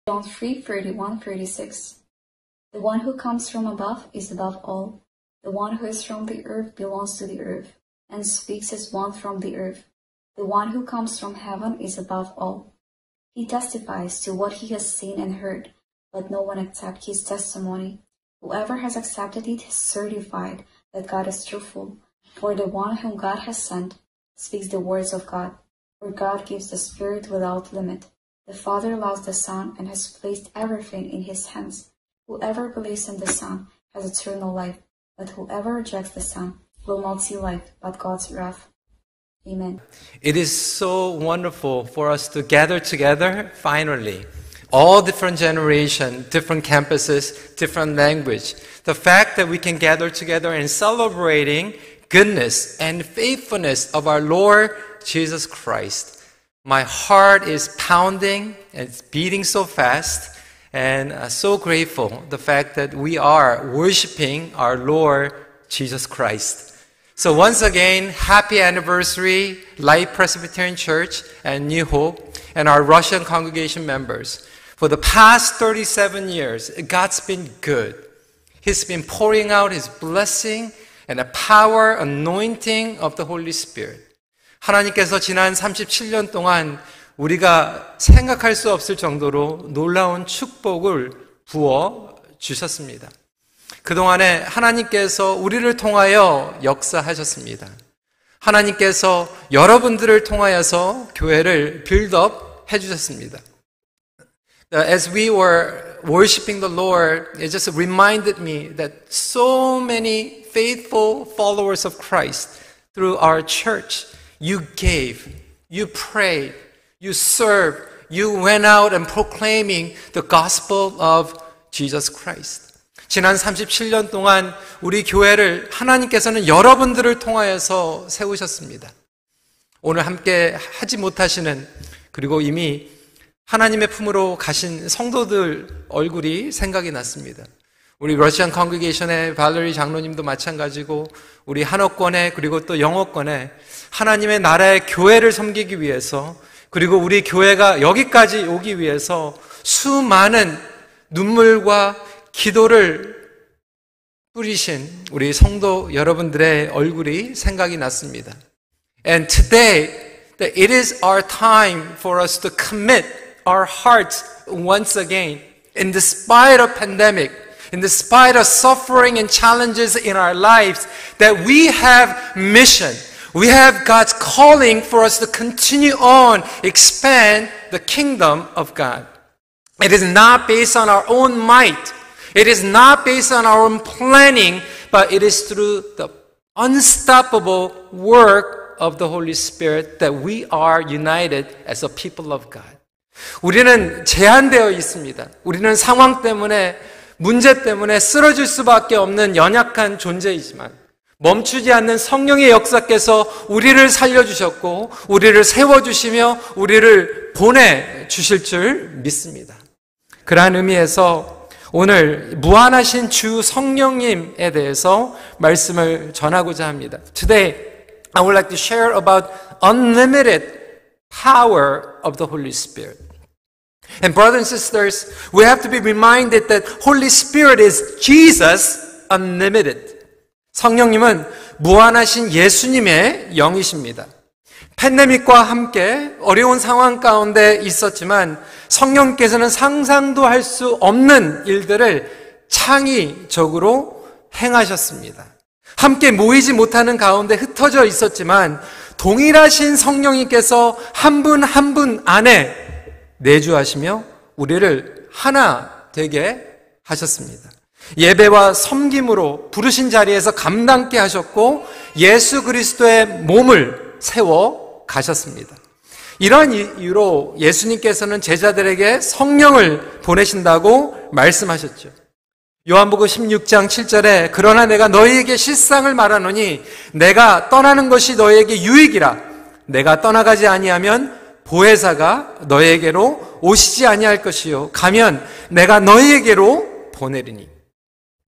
John 3:31-36. The one who comes from above is above all. The one who is from the earth belongs to the earth, and speaks as one from the earth. The one who comes from heaven is above all. He testifies to what he has seen and heard, but no one accepts his testimony. Whoever has accepted it has certified that God is truthful. For the one whom God has sent speaks the words of God. For God gives the Spirit without limit. The Father loves the Son and has placed everything in his hands. Whoever believes in the Son has eternal life, but whoever rejects the Son will not see life, but God's wrath. Amen. It is so wonderful for us to gather together, finally. All different generation, different campuses, different language. The fact that we can gather together and celebrating goodness and faithfulness of our Lord Jesus Christ. My heart is pounding and it's beating so fast, and so grateful the fact that we are worshiping our Lord Jesus Christ. So once again, happy anniversary, Life Presbyterian Church and New Hope and our Russian congregation members. For the past 37 years, God's been good. He's been pouring out His blessing and the power, anointing of the Holy Spirit. 하나님께서 지난 37년 동안 우리가 생각할 수 없을 정도로 놀라운 축복을 부어 주셨습니다. 그동안에 하나님께서 우리를 통하여 역사하셨습니다. 하나님께서 여러분들을 통하여서 교회를 빌드업 해주셨습니다. As we were worshiping the Lord, it just reminded me that so many faithful followers of Christ through our church, you gave, you prayed, you served, you went out and proclaiming the gospel of Jesus Christ. 지난 37년 동안 우리 교회를 하나님께서는 여러분들을 통하여서 세우셨습니다. 오늘 함께 하지 못하시는, 그리고 이미 하나님의 품으로 가신 성도들 얼굴이 생각이 났습니다. 우리 러시안 컨그리게이션의 발레리 장로님도 마찬가지고 우리 한어권에 그리고 또 영어권에 하나님의 나라의 교회를 섬기기 위해서, 그리고 우리 교회가 여기까지 오기 위해서 수많은 눈물과 기도를 뿌리신 우리 성도 여러분들의 얼굴이 생각이 났습니다. And today, it is our time for us to commit our hearts once again, in despite of pandemic, in despite of suffering and challenges in our lives, that we have mission. We have God's calling for us to continue on, expand the kingdom of God. It is not based on our own might. It is not based on our own planning, but it is through the unstoppable work of the Holy Spirit that we are united as a people of God. 우리는 제한되어 있습니다. 우리는 상황 때문에, 문제 때문에 쓰러질 수밖에 없는 연약한 존재이지만 멈추지 않는 성령의 역사께서 우리를 살려주셨고 우리를 세워주시며 우리를 보내주실 줄 믿습니다. 그러한 의미에서 오늘 무한하신 주 성령님에 대해서 말씀을 전하고자 합니다. Today, I would like to share about unlimited power of the Holy Spirit. And brothers and sisters, we have to be reminded that Holy Spirit is Jesus unlimited. 성령님은 무한하신 예수님의 영이십니다. 팬데믹과 함께 어려운 상황 가운데 있었지만 성령께서는 상상도 할 수 없는 일들을 창의적으로 행하셨습니다. 함께 모이지 못하는 가운데 흩어져 있었지만 동일하신 성령님께서 한 분 한 분 안에 내주하시며 우리를 하나 되게 하셨습니다. 예배와 섬김으로 부르신 자리에서 감당케 하셨고 예수 그리스도의 몸을 세워 가셨습니다. 이런 이유로 예수님께서는 제자들에게 성령을 보내신다고 말씀하셨죠. 요한복음 16장 7절에 그러나 내가 너희에게 실상을 말하노니 내가 떠나는 것이 너희에게 유익이라. 내가 떠나가지 아니하면 보혜사가 너희에게로 오시지 아니할 것이요 가면 내가 너희에게로 보내리니.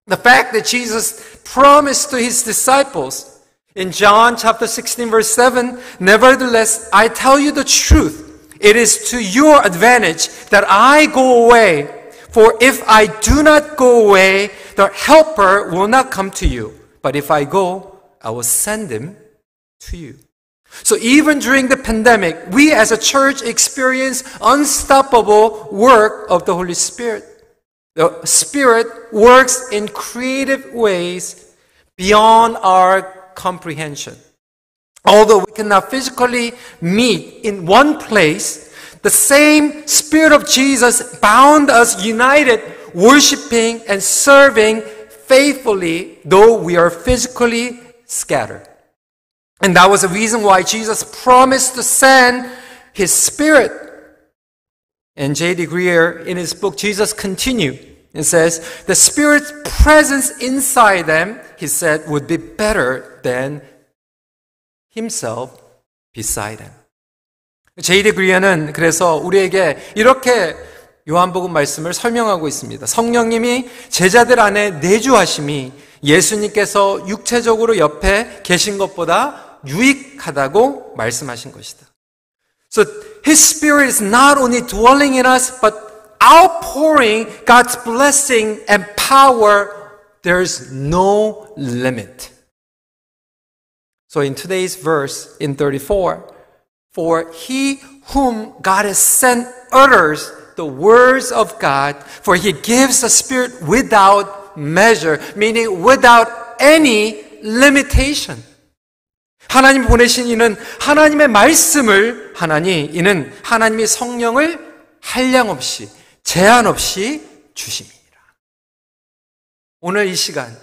The fact that Jesus promised to His disciples in John chapter 16 verse 7, nevertheless I tell you the truth, It is to your advantage that I go away. For if I do not go away, the helper will not come to you. But if I go, I will send him to you. So even during the pandemic, we as a church experience unstoppable work of the Holy Spirit. The Spirit works in creative ways beyond our comprehension. Although we cannot physically meet in one place, the same Spirit of Jesus bound us united, worshiping and serving faithfully, though we are physically scattered. And that was the reason why Jesus promised to send His Spirit. And J.D. Greer, in his book, Jesus Continued, and says, the Spirit's presence inside them, he said, would be better than Himself beside them. J.D. Greer는 그래서 우리에게 이렇게 요한복음 말씀을 설명하고 있습니다. 성령님이 제자들 안에 내주하심이 예수님께서 육체적으로 옆에 계신 것보다 유익하다고 말씀하신 것이다. So His Spirit is not only dwelling in us, but outpouring God's blessing and power. There's no limit. So in today's verse, in 34, for He whom God has sent utters the words of God, for He gives the Spirit without measure, meaning without any limitation. 하나님 보내신 이는 하나님의 말씀을 이는 하나님의 성령을 한량없이 제한 없이 주심이니라. 오늘 이 시간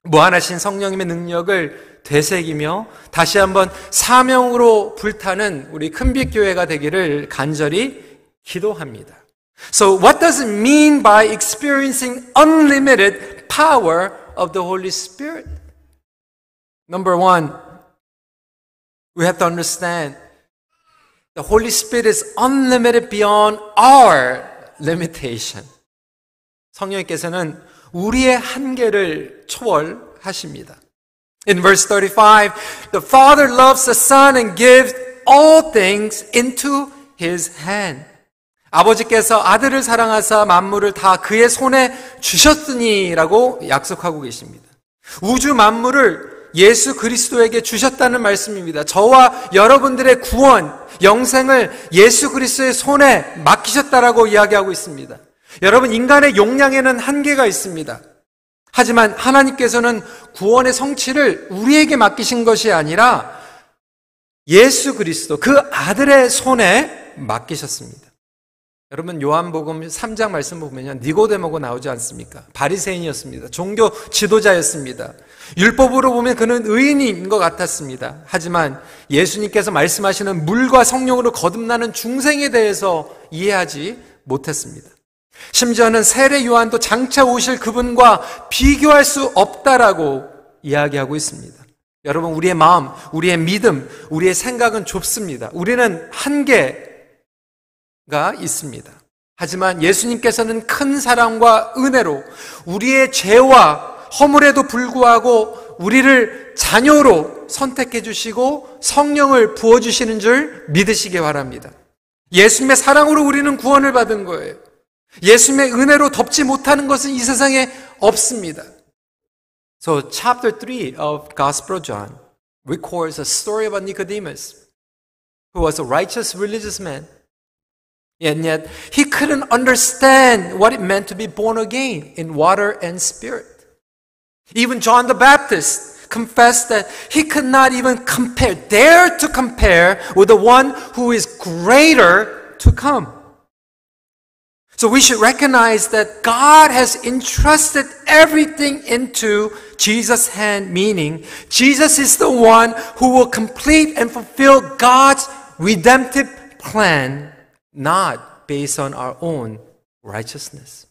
무한하신 성령님의 능력을 되새기며 다시 한번 사명으로 불타는 우리 큰빛교회가 되기를 간절히 기도합니다. So what does it mean by experiencing unlimited power of the Holy Spirit? Number one, we have to understand the Holy Spirit is unlimited beyond our limitation. 성령님께서는 우리의 한계를 초월하십니다. In verse 35, the Father loves the Son and gives all things into His hand. 아버지께서 아들을 사랑하사 만물을 다 그의 손에 주셨으니라고 약속하고 계십니다. 우주 만물을 예수 그리스도에게 주셨다는 말씀입니다. 저와 여러분들의 구원, 영생을 예수 그리스도의 손에 맡기셨다라고 이야기하고 있습니다. 여러분, 인간의 용량에는 한계가 있습니다. 하지만 하나님께서는 구원의 성취를 우리에게 맡기신 것이 아니라 예수 그리스도, 그 아들의 손에 맡기셨습니다. 여러분, 요한복음 3장 말씀 보면요, 니고데모가 나오지 않습니까? 바리새인이었습니다. 종교 지도자였습니다. 율법으로 보면 그는 의인인 것 같았습니다. 하지만 예수님께서 말씀하시는 물과 성령으로 거듭나는 중생에 대해서 이해하지 못했습니다. 심지어는 세례 요한도 장차 오실 그분과 비교할 수 없다라고 이야기하고 있습니다. 여러분, 우리의 마음, 우리의 믿음, 우리의 생각은 좁습니다. 우리는 한계가 있습니다. 하지만 예수님께서는 큰 사랑과 은혜로 우리의 죄와 허물에도 불구하고 우리를 자녀로 선택해 주시고 성령을 부어주시는 줄 믿으시기 바랍니다. 예수님의 사랑으로 우리는 구원을 받은 거예요. 예수님의 은혜로 덮지 못하는 것은 이 세상에 없습니다. So chapter 3 of Gospel of John records a story about Nicodemus, who was a righteous religious man. And yet he couldn't understand what it meant to be born again in water and spirit. Even John the Baptist confessed that he could not even dare to compare with the one who is greater to come. So we should recognize that God has entrusted everything into Jesus' hand, meaning Jesus is the one who will complete and fulfill God's redemptive plan, not based on our own righteousness.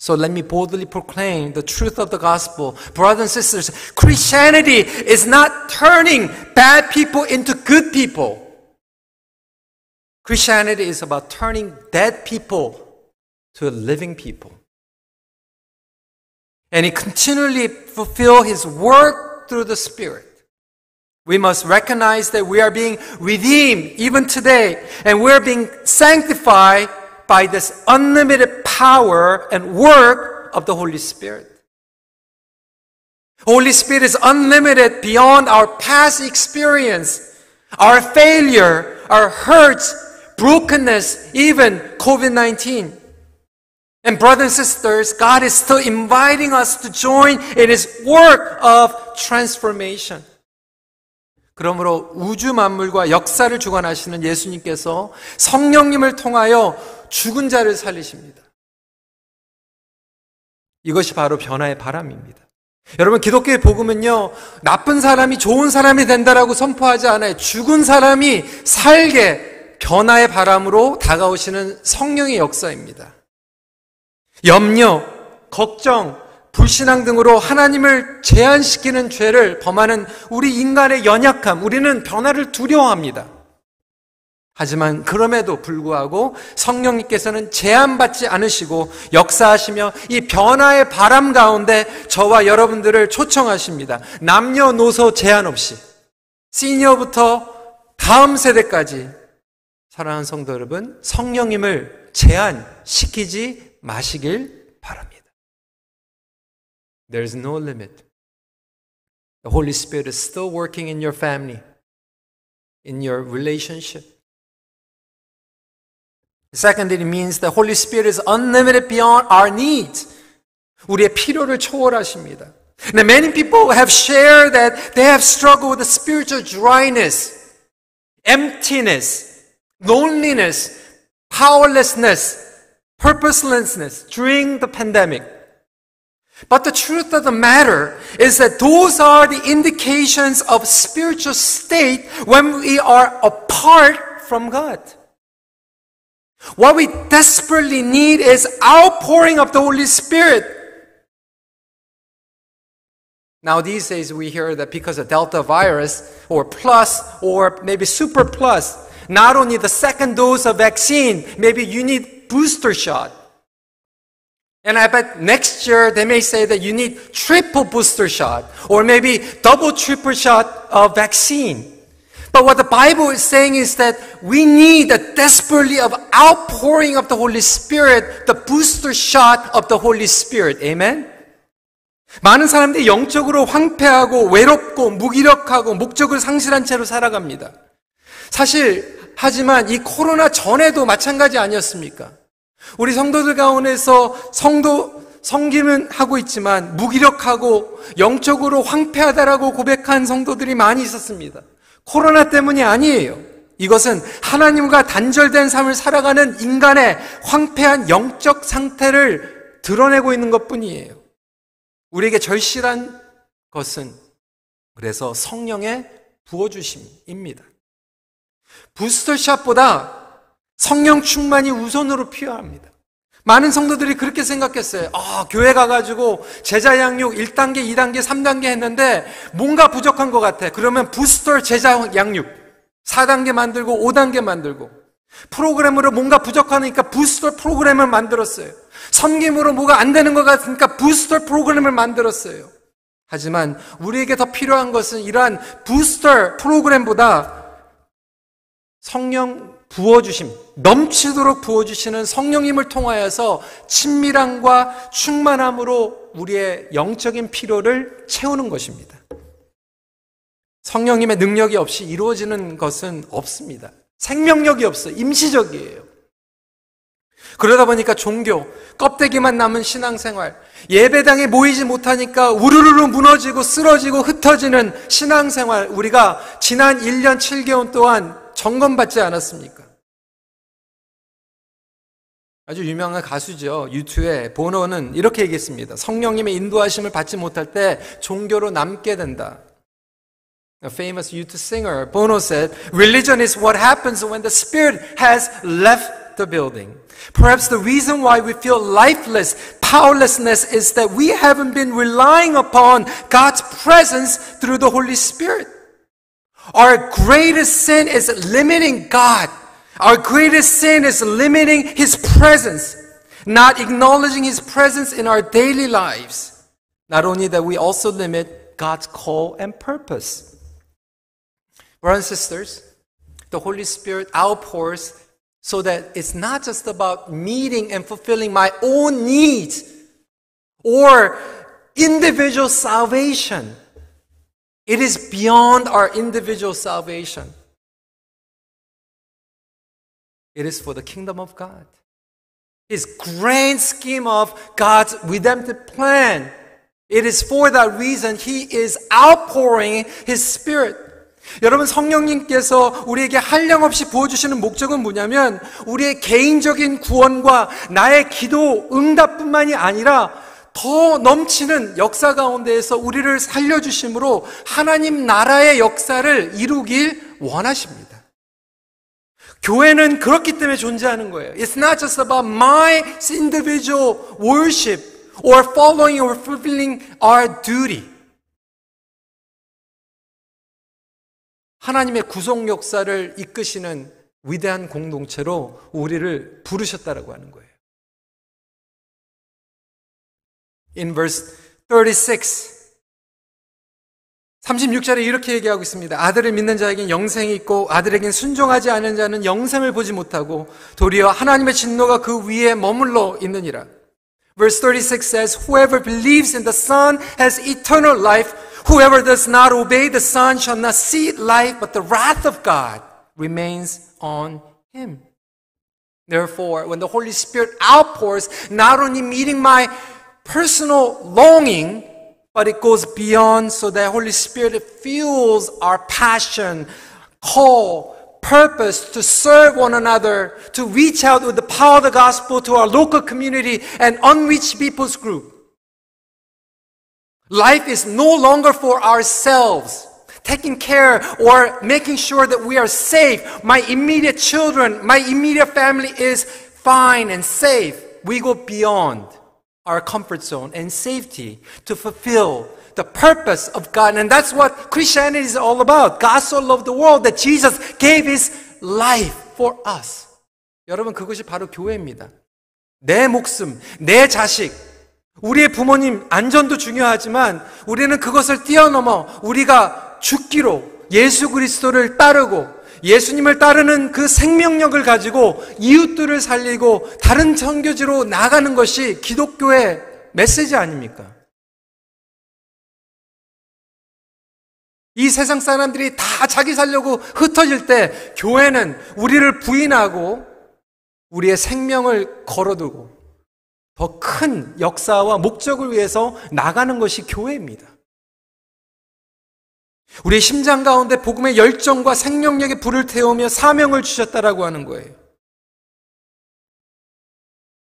So let me boldly proclaim the truth of the gospel. Brothers and sisters, Christianity is not turning bad people into good people. Christianity is about turning dead people to living people. And He continually fulfills His work through the Spirit. We must recognize that we are being redeemed even today, and we are being sanctified by this unlimited power and work of the Holy Spirit. Holy Spirit is unlimited beyond our past experience, our failure, our hurts, brokenness, even COVID-19. And brothers and sisters, God is still inviting us to join in His work of transformation. 그러므로 우주 만물과 역사를 주관하시는 예수님께서 성령님을 통하여 죽은 자를 살리십니다. 이것이 바로 변화의 바람입니다. 여러분, 기독교의 복음은요, 나쁜 사람이 좋은 사람이 된다라고 선포하지 않아요. 죽은 사람이 살게 변화의 바람으로 다가오시는 성령의 역사입니다. 염려, 걱정, 불신앙 등으로 하나님을 제한시키는 죄를 범하는 우리 인간의 연약함, 우리는 변화를 두려워합니다. 하지만 그럼에도 불구하고 성령님께서는 제한받지 않으시고 역사하시며 이 변화의 바람 가운데 저와 여러분들을 초청하십니다. 남녀노소 제한 없이 시니어부터 다음 세대까지 사랑하는 성도 여러분, 성령님을 제한시키지 마시길 바랍니다. There's no limit. The Holy Spirit is still working in your family, in your relationship. Secondly, it means the Holy Spirit is unlimited beyond our needs. 우리의 필요를 초월하십니다. Now, many people have shared that they have struggled with the spiritual dryness, emptiness, loneliness, powerlessness, purposelessness during the pandemic. But the truth of the matter is that those are the indications of spiritual state when we are apart from God. What we desperately need is outpouring of the Holy Spirit. Now these days we hear that because of Delta virus or plus or maybe super plus, not only the second dose of vaccine, maybe you need booster shot. And I bet next year they may say that you need triple booster shot or maybe double, triple shot of vaccine. But what the Bible is saying is that we need a desperately of outpouring of the Holy Spirit, the booster shot of the Holy Spirit. Amen? 많은 사람들이 영적으로 황폐하고 외롭고 무기력하고 목적을 상실한 채로 살아갑니다. 사실 하지만 이 코로나 전에도 마찬가지 아니었습니까? 우리 성도들 가운데서 성김은 하고 있지만 무기력하고 영적으로 황폐하다라고 고백한 성도들이 많이 있었습니다. 코로나 때문이 아니에요. 이것은 하나님과 단절된 삶을 살아가는 인간의 황폐한 영적 상태를 드러내고 있는 것뿐이에요. 우리에게 절실한 것은 그래서 성령의 부어주심입니다. 부스터샷보다 성령 충만이 우선으로 필요합니다. 많은 성도들이 그렇게 생각했어요. 교회 가가지고 제자 양육 1단계, 2단계, 3단계 했는데 뭔가 부족한 것 같아. 그러면 부스터 제자 양육 4단계 만들고 5단계 만들고 프로그램으로 뭔가 부족하니까 부스터 프로그램을 만들었어요. 섬김으로 뭐가 안 되는 것 같으니까 부스터 프로그램을 만들었어요. 하지만 우리에게 더 필요한 것은 이러한 부스터 프로그램보다 성령 부어주심, 넘치도록 부어주시는 성령님을 통하여서 친밀함과 충만함으로 우리의 영적인 필요를 채우는 것입니다. 성령님의 능력이 없이 이루어지는 것은 없습니다. 생명력이 없어요. 임시적이에요. 그러다 보니까 종교, 껍데기만 남은 신앙생활, 예배당에 모이지 못하니까 우르르르 무너지고 쓰러지고 흩어지는 신앙생활, 우리가 지난 1년 7개월 동안 점검받지 않았습니까? 아주 유명한 가수죠. U2의 보노는 이렇게 얘기했습니다. 성령님의 인도하심을 받지 못할 때 종교로 남게 된다. A famous U2 singer, Bono said, "Religion is what happens when the spirit has left the building. Perhaps the reason why we feel lifeless, powerlessness is that we haven't been relying upon God's presence through the Holy Spirit. Our greatest sin is limiting God. Our greatest sin is limiting His presence, not acknowledging His presence in our daily lives. Not only that, we also limit God's call and purpose." Brothers and sisters, the Holy Spirit outpours so that it's not just about meeting and fulfilling my own needs or individual salvation. It is beyond our individual salvation. It is for the kingdom of God. His grand scheme of God's redemptive plan. It is for that reason He is outpouring His Spirit. 여러분, 성령님께서 우리에게 한량없이 부어주시는 목적은 뭐냐면 우리의 개인적인 구원과 나의 기도 응답뿐만이 아니라 더 넘치는 역사 가운데에서 우리를 살려주심으로 하나님 나라의 역사를 이루길 원하십니다. 교회는 그렇기 때문에 존재하는 거예요. It's not just about my individual worship or following or fulfilling our duty. 하나님의 구속 역사를 이끄시는 위대한 공동체로 우리를 부르셨다라고 하는 거예요. In verse 36절에 이렇게 얘기하고 있습니다. 아들을 믿는 자에겐 영생이 있고 아들에겐 순종하지 않은 자는 영생을 보지 못하고 도리어 하나님의 진노가 그 위에 머물러 있느니라. Verse 36 says, Whoever believes in the Son has eternal life. Whoever does not obey the Son shall not see life, but the wrath of God remains on him. Therefore, when the Holy Spirit outpours, not only meeting my personal longing, but it goes beyond so that Holy Spirit fuels our passion, call, purpose to serve one another, to reach out with the power of the gospel to our local community and unreached people's group. Life is no longer for ourselves, taking care or making sure that we are safe. My immediate children, my immediate family is fine and safe. We go beyond our comfort zone and safety to fulfill the purpose of God. And that's what Christianity is all about. God so loved the world that Jesus gave His life for us. 여러분, 그것이 바로 교회입니다. 내 목숨, 내 자식, 우리의 부모님 안전도 중요하지만 우리는 그것을 뛰어넘어 우리가 죽기로 예수 그리스도를 따르고 예수님을 따르는 그 생명력을 가지고 이웃들을 살리고 다른 선교지로 나가는 것이 기독교의 메시지 아닙니까? 이 세상 사람들이 다 자기 살려고 흩어질 때 교회는 우리를 부인하고 우리의 생명을 걸어두고 더 큰 역사와 목적을 위해서 나가는 것이 교회입니다. 우리의 심장 가운데 복음의 열정과 생명력의 불을 태우며 사명을 주셨다라고 하는 거예요.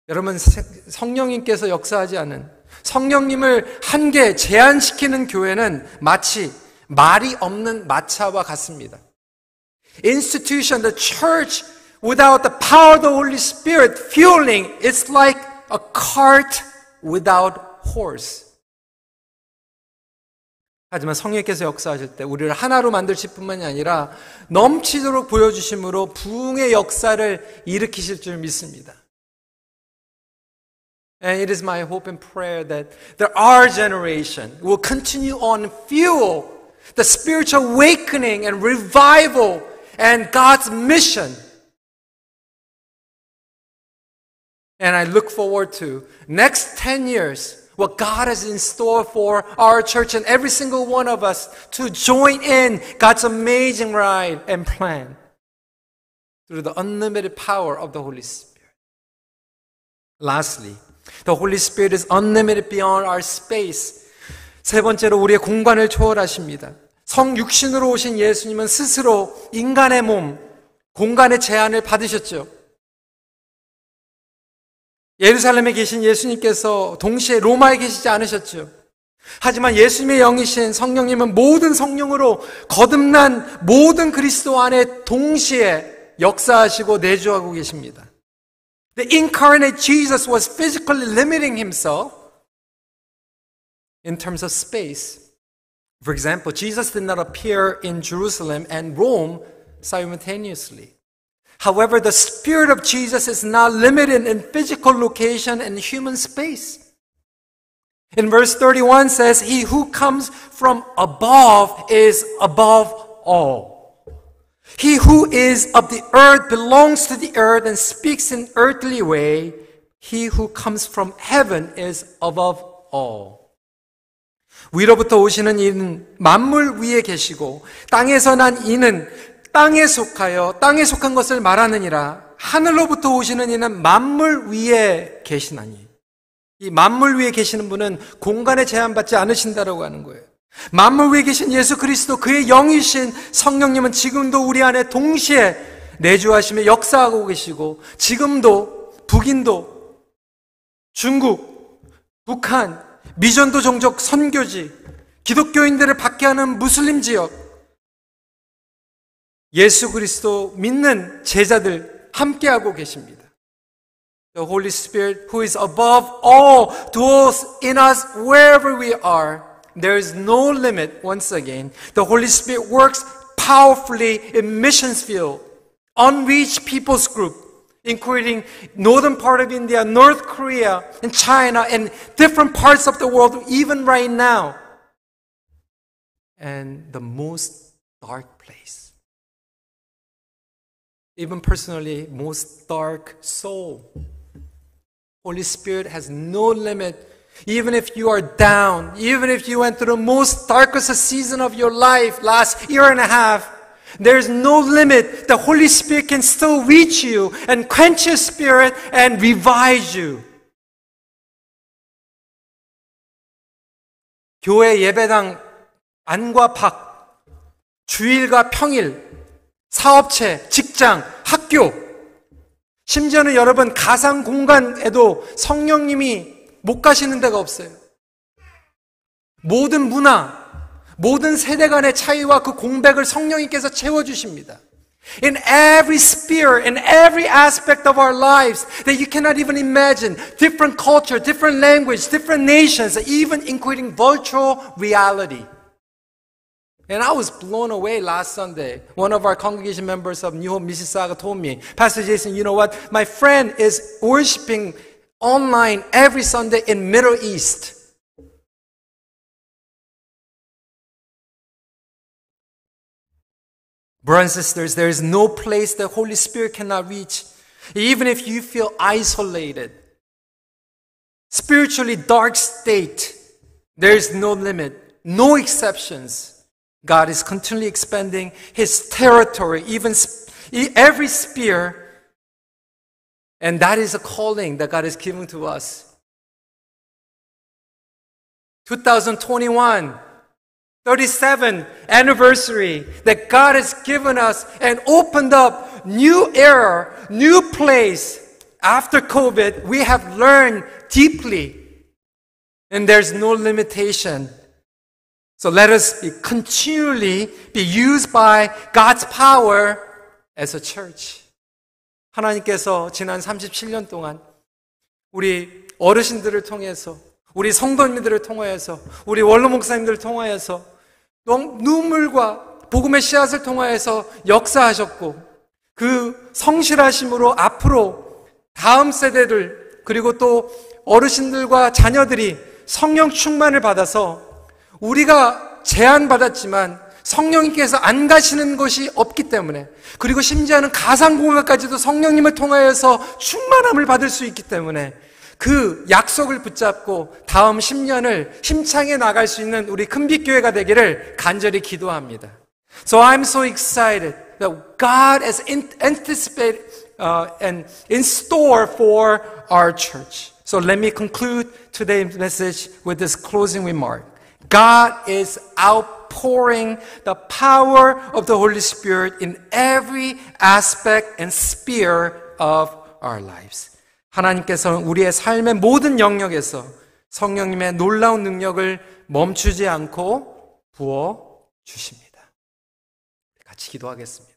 여러분, 성령님께서 역사하지 않은 성령님을 한계 제한시키는 교회는 마치 말이 없는 마차와 같습니다. Institution, the church without the power of the Holy Spirit fueling, it's like a cart without horse. 하지만 성령께서 역사하실 때 우리를 하나로 만드실 뿐만이 아니라 넘치도록 보여주심으로 부흥의 역사를 일으키실 줄 믿습니다. And it is my hope and prayer that our generation will continue on fuel the spiritual awakening and revival and God's mission. And I look forward to next 10 years, what God has in store for our church and every single one of us to join in God's amazing ride and plan through the unlimited power of the Holy Spirit. Lastly, the Holy Spirit is unlimited beyond our space. 세 번째로 우리의 공간을 초월하십니다. 성육신으로 오신 예수님은 스스로 인간의 몸, 공간의 제한을 받으셨죠. 예루살렘에 계신 예수님께서 동시에 로마에 계시지 않으셨죠. 하지만 예수님의 영이신 성령님은 모든 성령으로 거듭난 모든 그리스도 안에 동시에 역사하시고 내주하고 계십니다. The incarnate Jesus was physically limiting himself in terms of space. For example, Jesus did not appear in Jerusalem and Rome simultaneously. However, the Spirit of Jesus is not limited in physical location and human space. In verse 31 says, He who comes from above is above all. He who is of the earth belongs to the earth and speaks in earthly way. He who comes from heaven is above all. 위로부터 오시는 이는 만물 위에 계시고 땅에서 난 이는 땅에 속하여 땅에 속한 것을 말하느니라. 하늘로부터 오시는 이는 만물 위에 계시나니. 이 만물 위에 계시는 분은 공간에 제한받지 않으신다라고 하는 거예요. 만물 위에 계신 예수 그리스도, 그의 영이신 성령님은 지금도 우리 안에 동시에 내주하시며 역사하고 계시고, 지금도 북인도, 중국, 북한, 미전도 종족 선교지, 기독교인들을 박해하는 무슬림 지역, 예수 그리스도 믿는 제자들 함께하고 계십니다. The Holy Spirit who is above all dwells in us wherever we are. There is no limit. Once again, the Holy Spirit works powerfully in missions field, unreached people's group, including northern part of India, North Korea, and China, and different parts of the world, even right now. And the most dark place. Even personally, most dark soul. Holy Spirit has no limit. Even if you are down, even if you went through the most darkest season of your life last year and a half, there's no limit. The Holy Spirit can still reach you and quench your spirit and revive you. 교회 예배당 안과 밖, 주일과 평일, 사업체, 직장, 학교, 심지어는 여러분 가상 공간에도 성령님이 못 가시는 데가 없어요. 모든 문화, 모든 세대 간의 차이와 그 공백을 성령님께서 채워주십니다. In every sphere, in every aspect of our lives that you cannot even imagine, different culture, different language, different nations, even including virtual reality. And I was blown away last Sunday. One of our congregation members of New Hope Mississauga told me, Pastor Jason, you know what? My friend is worshiping online every Sunday in Middle East. Brothers and sisters, there is no place the Holy Spirit cannot reach. Even if you feel isolated, spiritually dark state, there is no limit, no exceptions. God is continually expanding His territory, even every sphere. And that is a calling that God has given to us. 2021, 37th anniversary that God has given us and opened up new era, new place. After COVID, we have learned deeply. And there's no limitation. So let us continually be used by God's power as a church. 하나님께서 지난 37년 동안 우리 어르신들을 통해서, 우리 성도님들을 통하여서, 우리 원로 목사님들을 통하여서 눈물과 복음의 씨앗을 통하여서 역사하셨고, 그 성실하심으로 앞으로 다음 세대들, 그리고 또 어르신들과 자녀들이 성령 충만을 받아서 우리가 제한받았지만 성령님께서 안 가시는 것이 없기 때문에, 그리고 심지어는 가상공간까지도 성령님을 통하여서 충만함을 받을 수 있기 때문에 그 약속을 붙잡고 다음 10년을 힘차게 나갈 수 있는 우리 큰빛교회가 되기를 간절히 기도합니다. So I'm so excited that God has anticipated and in store for our church. So let me conclude today's message with this closing remark. God is outpouring the power of the Holy Spirit in every aspect and sphere of our lives. 하나님께서는 우리의 삶의 모든 영역에서 성령님의 놀라운 능력을 멈추지 않고 부어 주십니다. 같이 기도하겠습니다.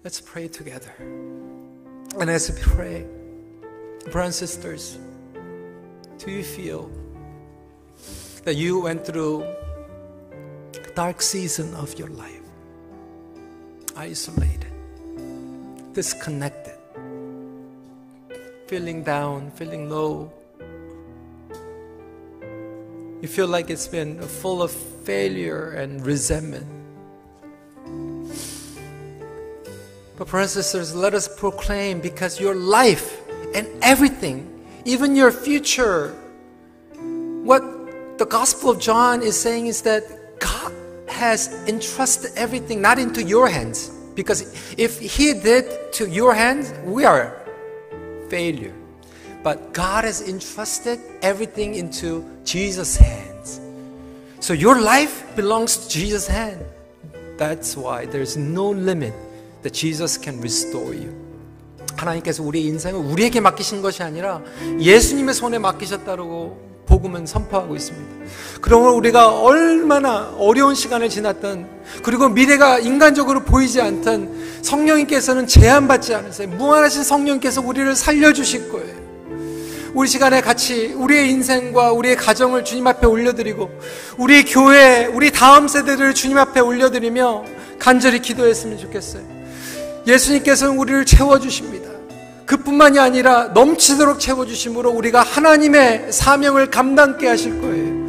Let's pray together. And as we pray, brothers and sisters, do you feel that you went through a dark season of your life? Isolated, disconnected, feeling down, feeling low. You feel like it's been full of failure and resentment. But brothers and sisters, let us proclaim, because your life and everything, even your future, what the Gospel of John is saying is that God has entrusted everything not into your hands. Because if He did to your hands, we are failure. But God has entrusted everything into Jesus' hands. So your life belongs to Jesus' hand. That's why there's no limit that Jesus can restore you. 하나님께서 우리의 인생을 우리에게 맡기신 것이 아니라 예수님의 손에 맡기셨다고 복음은 선포하고 있습니다. 그러므로 우리가 얼마나 어려운 시간을 지났던, 그리고 미래가 인간적으로 보이지 않던, 성령님께서는 제한받지 않으세요. 무한하신 성령님께서 우리를 살려주실 거예요. 우리 시간에 같이 우리의 인생과 우리의 가정을 주님 앞에 올려드리고, 우리 교회, 우리 다음 세대들을 주님 앞에 올려드리며 간절히 기도했으면 좋겠어요. 예수님께서는 우리를 채워주십니다. 그뿐만이 아니라 넘치도록 채워주심으로 우리가 하나님의 사명을 감당케 하실 거예요.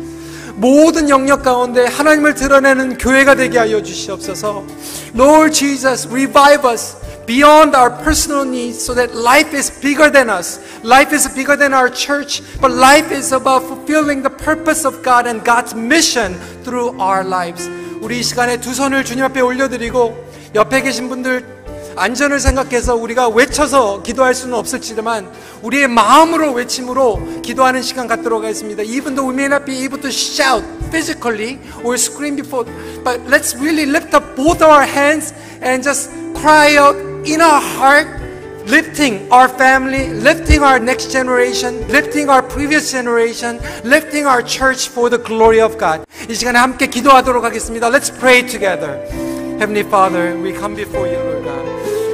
모든 영역 가운데 하나님을 드러내는 교회가 되게 하여 주시옵소서. Lord Jesus, revive us beyond our personal needs so that life is bigger than us. Life is bigger than our church, but life is about fulfilling the purpose of God and God's mission through our lives. 우리 이 시간에 두 손을 주님 앞에 올려드리고, 옆에 계신 분들 안전을 생각해서 우리가 외쳐서 기도할 수는 없을지만 우리의 마음으로 외침으로 기도하는 시간 갖도록 하겠습니다. Even though we may not be able to shout physically or scream before, but let's really lift up both our hands and just cry out in our heart, lifting our family, lifting our next generation, lifting our previous generation, lifting our church for the glory of God. 이 시간에 함께 기도하도록 하겠습니다. Let's pray together. Heavenly Father, we come before you, Lord God.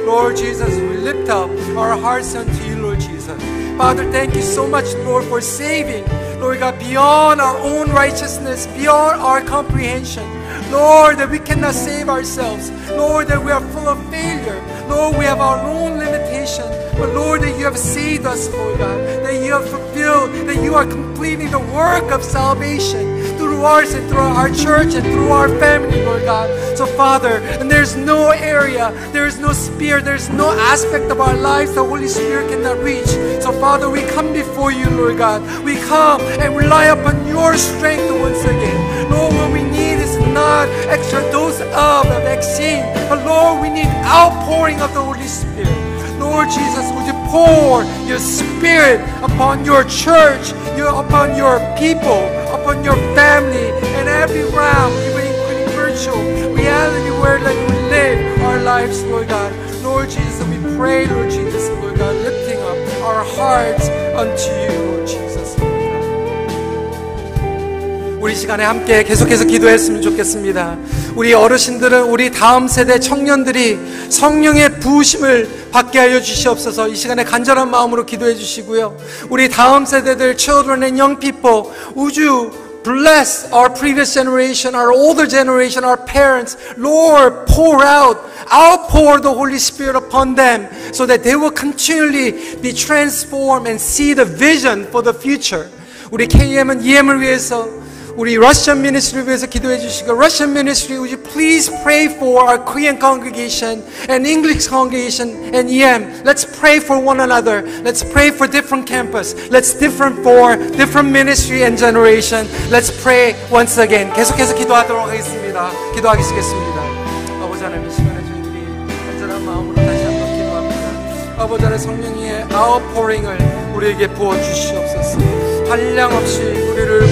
Lord Jesus, we lift up our hearts unto you, Lord Jesus. Father, thank you so much, Lord, for saving, Lord God, beyond our own righteousness, beyond our comprehension. Lord, that we cannot save ourselves. Lord, that we are full of failure. Lord, we have our own limitation. But Lord, that you have saved us, Lord God, that you have fulfilled, that you are completing the work of salvation through ours and through our church and through our family, Lord God. So Father, and there's no area, there's no sphere, there's no aspect of our lives the Holy Spirit cannot reach. So Father, we come before you, Lord God. We come and rely upon your strength once again. Lord, what we need is not extra dose of a vaccine, but Lord, we need outpouring of the Holy Spirit. Lord Jesus, would you pour your Spirit upon your church, upon your people, upon your family, and every realm, even including virtual reality where we live our lives, Lord God. Lord Jesus, we pray, Lord Jesus, Lord God, lifting up our hearts unto you, Lord Jesus. 우리 시간에 함께 계속해서 기도했으면 좋겠습니다. 우리 어르신들은, 우리 다음 세대 청년들이 성령의 부으심을 받게 하여 주시옵소서. 이 시간에 간절한 마음으로 기도해 주시고요. 우리 다음 세대들, children and young people, would you bless our previous generation, our older generation, our parents. Lord, outpour the Holy Spirit upon them so that they will continually be transformed and see the vision for the future. 우리 KM은 EM을 위해서, 우리 Russian ministry 위해서 기도해 주시고, Russian ministry, would you please pray for our Korean congregation and English congregation and EM. Let's pray for one another. Let's pray for different campus. Let's for different ministry and generation. Let's pray once again. 계속해서 기도하도록 하겠습니다. 기도하겠습니다. 아버지 하나님, 이 시간에 저희들이 간절한 마음으로 다시 한번 기도합니다. 아버지 하나님, 성령의 outpouring을 우리에게 부어주시옵소서. 한량 없이 우리를